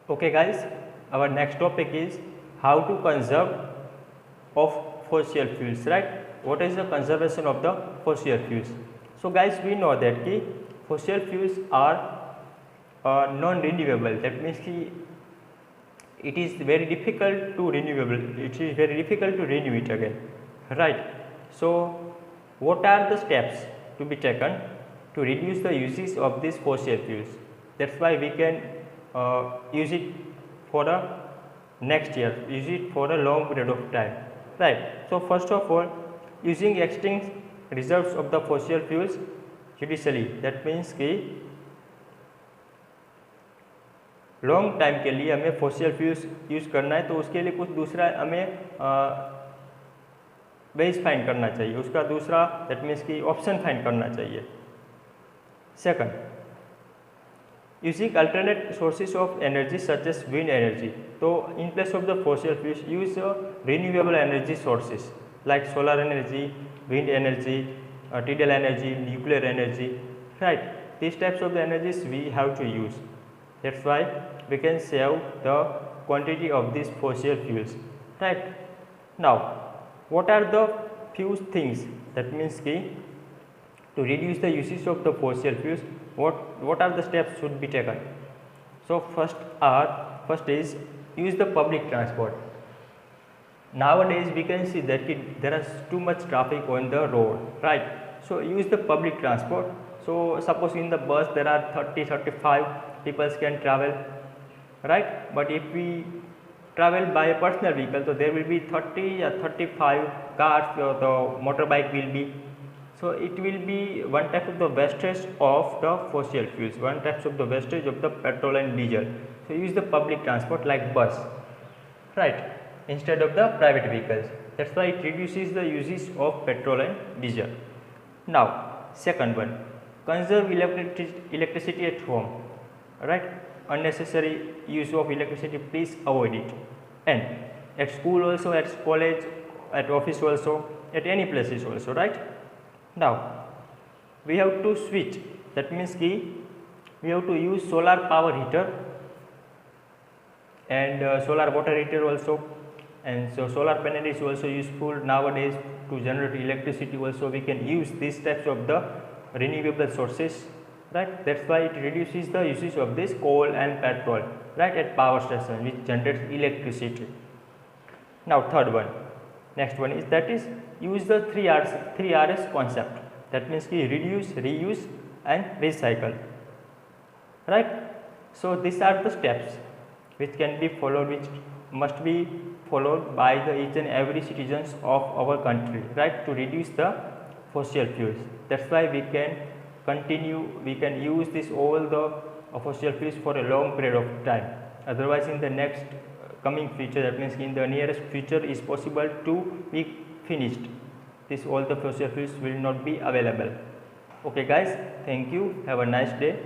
Okay guys, our next topic is how to conserve of fossil fuels, right? What is the conservation of the fossil fuels? So guys, we know that fossil fuels are non-renewable. That means it is very difficult to renewable. It is very difficult to renew it again, right? So what are the steps to be taken to reduce the uses of these fossil fuels? That's why we can use it for a next year, use it for a long period of time, right? So first of all, using extinct reserves of the fossil fuels judiciously, that means कि long time के लिए हमें fossil fuels use करना है, तो उसके लिए कुछ दूसरा हमें वेज फाइंड करना चाहिए, उसका दूसरा दैट मीन्स कि ऑप्शन फाइंड करना चाहिए. Second, using alternate sources of energy such as wind energy. तो in place of the fossil fuels use renewable energy sources like solar energy, wind energy, tidal energy, nuclear energy, right? These types of the energies we have to use. That's why we can save the quantity of these fossil fuels, right? Now what are the few things, that means ki to reduce the usage of the fossil fuels, what are the steps should be taken? So first is use the public transport. Nowadays we can see that there is too much traffic on the road, right? So use the public transport. So suppose in the bus there are 30-35 people can travel, right? But if we travel by a personal vehicle, so there will be 30 or 35 cars, or the motorbike will be. So it will be one type of the wastage of the fossil fuels, one type of the wastage of the petrol and diesel. So use the public transport like bus, right, instead of the private vehicles. That's why it reduces the uses of petrol and diesel. Now second one, conserve electricity at home, right? Unnecessary use of electricity, please avoid it. And at school also, at college, at office also, at any places also, right? Now we have to switch, that means we have to use solar power heater and solar water heater also. And so solar panel is also useful nowadays to generate electricity. Also we can use these types of the renewable sources, right? That's why it reduces the usage of this coal and petrol, right, at power station which generates electricity. Now third one, next one is that is use the 3Rs concept. That means reduce, reuse and recycle, right? So these are the steps which can be followed, which must be followed by the each and every citizens of our country, right, to reduce the fossil fuels. That's why we can continue, we can use this all the fossil fuels for a long period of time. Otherwise in the next coming future, that means in the nearest future, is possible to be finished, this all the fossil fuels will not be available. Okay guys, thank you, have a nice day.